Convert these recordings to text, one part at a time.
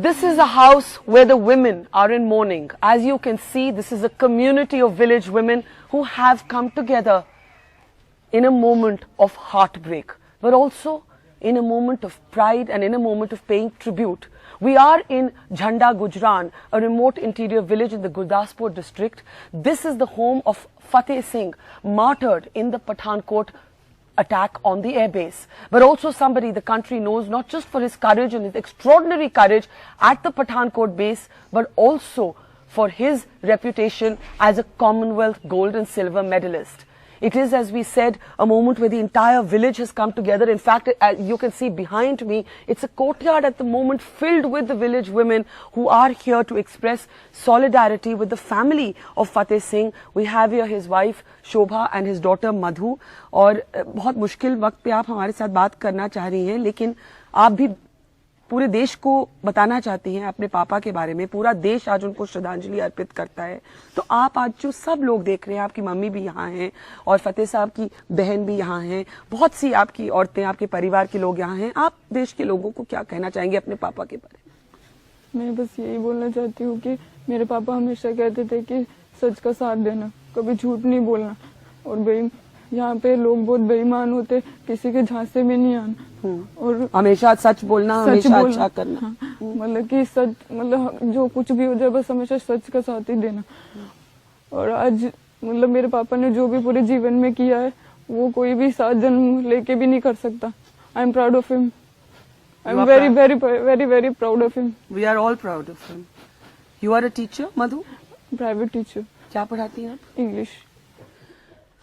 This is a house where the women are in mourning. As you can see, this is a community of village women who have come together in a moment of heartbreak, but also in a moment of pride and in a moment of paying tribute. We are in Jhanda Gujran, a remote interior village in the Gurdaspur district. This is the home of Fateh Singh, martyred in the Pathankot attack on the airbase, but also somebody the country knows not just for his courage and his extraordinary courage at the Pathankot base, but also for his reputation as a Commonwealth gold and silver medalist. It is, as we said, a moment where the entire village has come together. In fact, as you can see behind me, it's a courtyard at the moment filled with the village women who are here to express solidarity with the family of Fateh Singh. We have here his wife Shobha and his daughter Madhu. और बहुत मुश्किल वक्त पे आप हमारे साथ बात करना चाह रही हैं, लेकिन आप भी पूरे देश को बताना चाहती हैं अपने पापा के बारे में। पूरा देश आज उनको श्रद्धांजलि अर्पित करता है। तो आप आज जो सब लोग देख रहे हैं, आपकी मम्मी भी यहाँ हैं और फतेह साहब की बहन भी यहाँ हैं, बहुत सी आपकी औरतें, आपके परिवार के लोग यहाँ हैं। आप देश के लोगों को क्या कहना चाहेंगे अपने पापा के बारे में? मैं बस यही बोलना चाहती हूँ कि मेरे पापा हमेशा कहते थे कि सच का साथ देना, कभी झूठ नहीं बोलना। और यहाँ पे लोग बहुत बेईमान होते, किसी के झांसे में नहीं आना और हमेशा सच बोलना, हमेशा अच्छा करना। हाँ, मतलब कि सच, मतलब जो कुछ भी हो जाए बस हमेशा सच का साथ ही देना। और आज मतलब मेरे पापा ने जो भी पूरे जीवन में किया है वो कोई भी 7 जन्म लेके भी नहीं कर सकता। I am proud of him. I am very very very very proud of him. We are all proud of him. You are a teacher Madhu? Private teacher. क्या पढ़ाती हैं आप? इंग्लिश।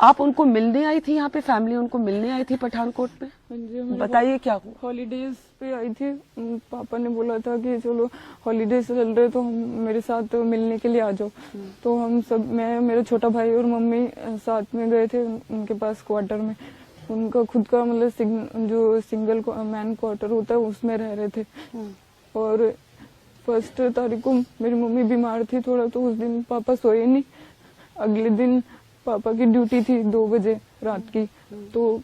आप उनको मिलने आई थी यहाँ पे? फैमिली उनको मिलने आई थी पठानकोट में? बताइए क्या हुआ? हॉलीडेज पे आई थी। पापा ने बोला था कि चलो हॉलीडेज चल रहे तो हम मेरे साथ मिलने के लिए आ जाओ। तो हम सब, मैं, मेरा छोटा भाई और मम्मी साथ में गए थे उनके पास क्वार्टर में। उनका खुद का मतलब जो सिंगल मैन क्वार्टर होता है उसमें रह रहे थे। और 1 तारीख को मेरी मम्मी बीमार थी थोड़ा, तो उस दिन पापा सोए नहीं। अगले दिन पापा की ड्यूटी थी 2 बजे रात की, तो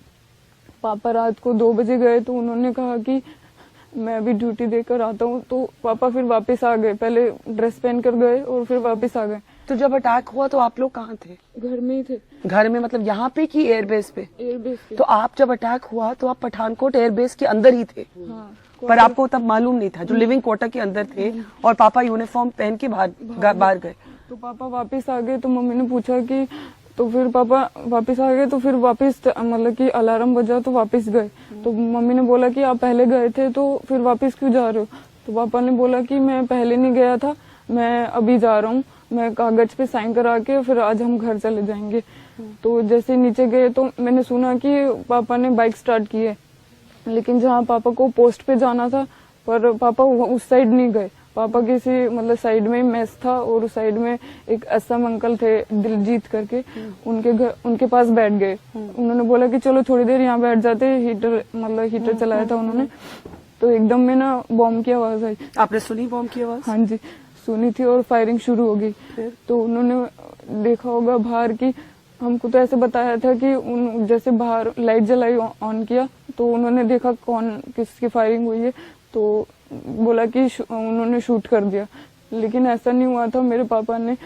पापा रात को 2 बजे गए। तो उन्होंने कहा कि मैं अभी ड्यूटी देकर आता हूँ। तो पापा फिर वापस आ गए, पहले ड्रेस पहन कर गए और फिर वापस आ गए। तो जब अटैक हुआ तो आप लोग कहाँ थे? घर में ही थे। घर में मतलब यहाँ पे कि एयरबेस पे? एयरबेस पे। तो आप जब अटैक हुआ तो आप पठानकोट एयरबेस के अंदर ही थे? हाँ, पर आपको तब मालूम नहीं था, जो लिविंग क्वार्टर के अंदर थे और पापा यूनिफॉर्म पहन के बाहर गए। तो पापा वापस आ गए। तो मम्मी ने पूछा कि, तो फिर पापा वापस आ गए। तो फिर वापस मतलब कि अलार्म बजा तो वापस गए। तो मम्मी ने बोला कि आप पहले गए थे तो फिर वापस क्यों जा रहे हो? तो पापा ने बोला कि मैं पहले नहीं गया था, मैं अभी जा रहा हूँ, मैं कागज पे साइन करा के फिर आज हम घर चले जाएंगे। तो जैसे नीचे गए तो मैंने सुना कि पापा ने बाइक स्टार्ट की है, लेकिन जहाँ पापा को पोस्ट पे जाना था पर पापा उस साइड नहीं गए। पापा किसी साइड में मेस था और उस साइड में एक असम अंकल थे दिलजीत करके, उनके पास बैठ गए। उन्होंने बोला कि चलो थोड़ी देर यहाँ बैठ जाते, हीटर चलाया था उन्होंने। तो एकदम में ना बॉम्ब की आवाज आई। आपने सुनी बॉम्ब की आवाज? हाँ जी, सुनी थी और फायरिंग शुरू हो गई। तो उन्होंने देखा होगा बाहर की, हमको तो ऐसे बताया था कि जैसे बाहर लाइट जलाई ऑन किया तो उन्होंने देखा किसकी फायरिंग हुई है, तो बोला कि उन्होंने शूट कर दिया। लेकिन ऐसा नहीं हुआ था। मेरे पापा ने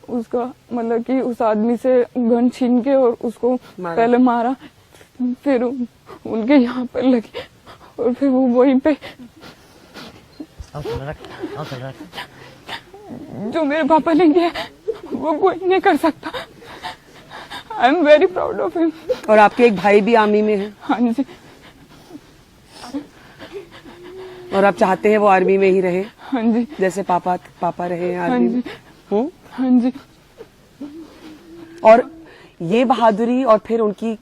उसका मतलब कि उस आदमी से गन छीन के और उसको पहले मारा, फिर उनके यहाँ पर लगी और फिर वो वहीं पे जो मेरे पापा ने किया वो कोई नहीं कर सकता। I am very proud of him. और आपके एक भाई भी आर्मी में है? हाँ जी। और आप चाहते हैं वो आर्मी में ही रहे? हाँ जी। जैसे पापा रहे आर्मी में? हाँ जी। और ये बहादुरी और फिर उनकी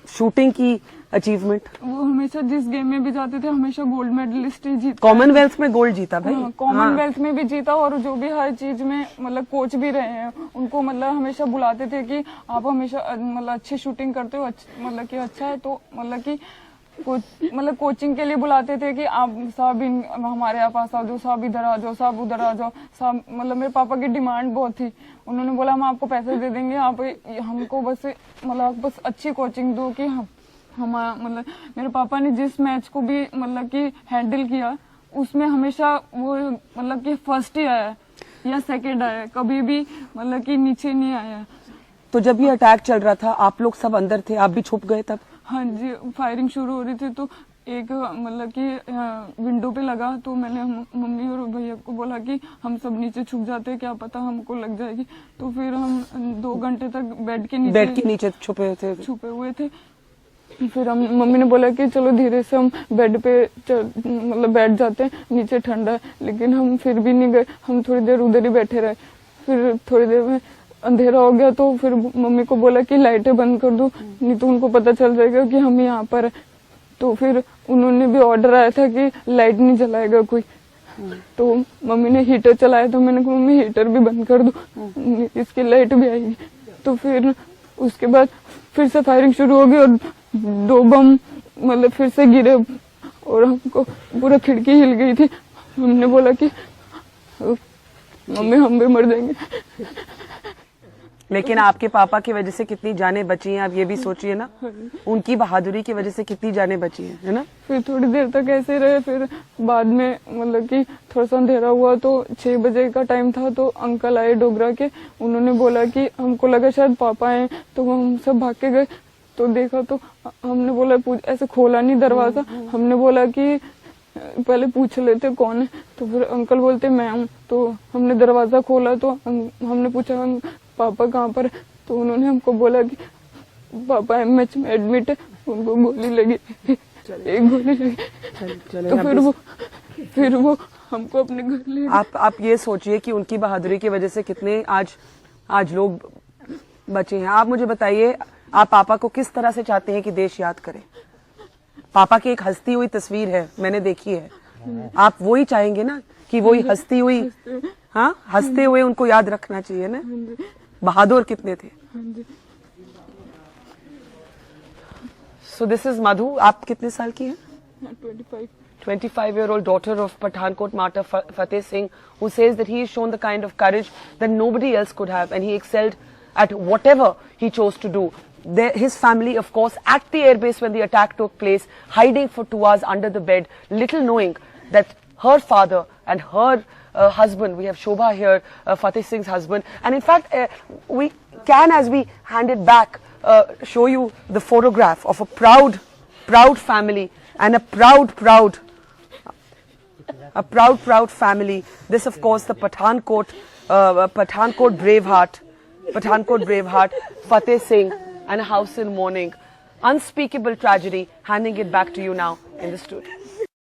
शूटिंग की अचीवमेंट? वो हमेशा जिस गेम में भी जाते थे हमेशा गोल्ड मेडलिस्ट ही जीता। कॉमनवेल्थ में गोल्ड जीता भाई? कॉमनवेल्थ में भी जीता और जो भी हर चीज में मतलब कोच भी रहे हैं। उनको मतलब हमेशा बुलाते थे कि आप हमेशा मतलब अच्छी शूटिंग करते हो, मतलब कि अच्छा है, तो मतलब कि कोचिंग के लिए बुलाते थे कि आप साहब हमारे यहाँ पास आ जाओ, साहब इधर आ जाओ, साहब उधर आ जाओ। साहब मतलब मेरे पापा की डिमांड बहुत थी। उन्होंने बोला हम आपको पैसे दे देंगे, आप हमको बस अच्छी कोचिंग दो कि हम मतलब मेरे पापा ने जिस मैच को भी मतलब कि हैंडल किया उसमें हमेशा वो मतलब कि फर्स्ट ही आया या सेकंड आया, कभी भी मतलब कि नीचे नहीं आया। तो जब ये अटैक चल रहा था आप लोग सब अंदर थे, आप भी छुप गए तब? हाँ जी, फायरिंग शुरू हो रही थी तो एक मतलब कि विंडो पे लगा तो मैंने मम्मी और भैया को बोला कि हम सब नीचे छुप जाते हैं, क्या पता हमको लग जाएगी। तो फिर हम 2 घंटे तक बेड के नीचे छुपे हुए थे। फिर हम मम्मी ने बोला कि चलो धीरे से हम बेड पे मतलब बैठ जाते हैं, नीचे ठंडा है, लेकिन हम फिर भी नहीं गए। हम थोड़ी देर उधर ही बैठे रहे। फिर थोड़ी देर में अंधेरा हो गया तो फिर मम्मी को बोला कि लाइटें बंद कर दो, नहीं तो उनको पता चल जाएगा कि हम यहाँ पर है। तो फिर उन्होंने भी ऑर्डर आया था कि लाइट नहीं जलाएगा कोई। तो मम्मी ने हीटर चलाया था, मैंने कहा मम्मी हीटर भी बंद कर दो, इसकी लाइट भी आएगी। तो फिर उसके बाद फिर से फायरिंग शुरू हो गई और 2 बम मतलब फिर से गिरे और हमको पूरा खिड़की हिल गई थी। हमने बोला कि मम्मी हम भी मर जाएंगे। लेकिन आपके पापा की वजह से कितनी जानें बची हैं, आप ये भी सोचिए ना, उनकी बहादुरी की वजह से कितनी जानें बची हैं, है ना। फिर थोड़ी देर तक ऐसे रहे, फिर बाद में मतलब कि थोड़ा सा अंधेरा हुआ तो 6 बजे का टाइम था तो अंकल आए डोगरा के। उन्होंने बोला कि हमको लगा शायद पापा आए, तो हम सब भाग के गए। तो देखा तो हमने बोला ऐसे खोला नहीं दरवाजा, हमने बोला कि पहले पूछ लेते कौन है। तो फिर अंकल बोलते मैं हूँ। तो हमने दरवाजा खोला तो हमने पूछा पापा कहाँ पर, तो उन्होंने हमको बोला कि पापा एमएच में एडमिट है, उनको गोली लगी, एक गोली लगी। तो फिर वो हमको अपने घर ले। आप ये सोचिए कि उनकी बहादुरी की वजह से कितने आज लोग बचे हैं। आप मुझे बताइए, आप पापा को किस तरह से चाहते हैं कि देश याद करे? पापा की एक हंसती हुई तस्वीर है, मैंने देखी है, आप वही चाहेंगे ना कि वही हंसती हुई, हाँ हंसते हुए उनको याद रखना चाहिए ना। बहादुर कितने थे। सो दिस इज मधु। आप कितने साल की हैं? 25-year-old daughter of Pathankot martyr Fateh Singh, who says that he has shown the kind of courage that nobody else could have, and he excelled at whatever he chose to do. His family, of course, at the airbase when the attack took place, hiding for 2 hours under the bed, little knowing that her father and her husband, we have Shobha here, Fateh Singh's husband, and in fact, we can, as we hand it back, show you the photograph of a proud family and a proud family. This, of course, the Pathankot Braveheart, Fateh Singh, and a house in mourning. Unspeakable tragedy. Handing it back to you now in the studio.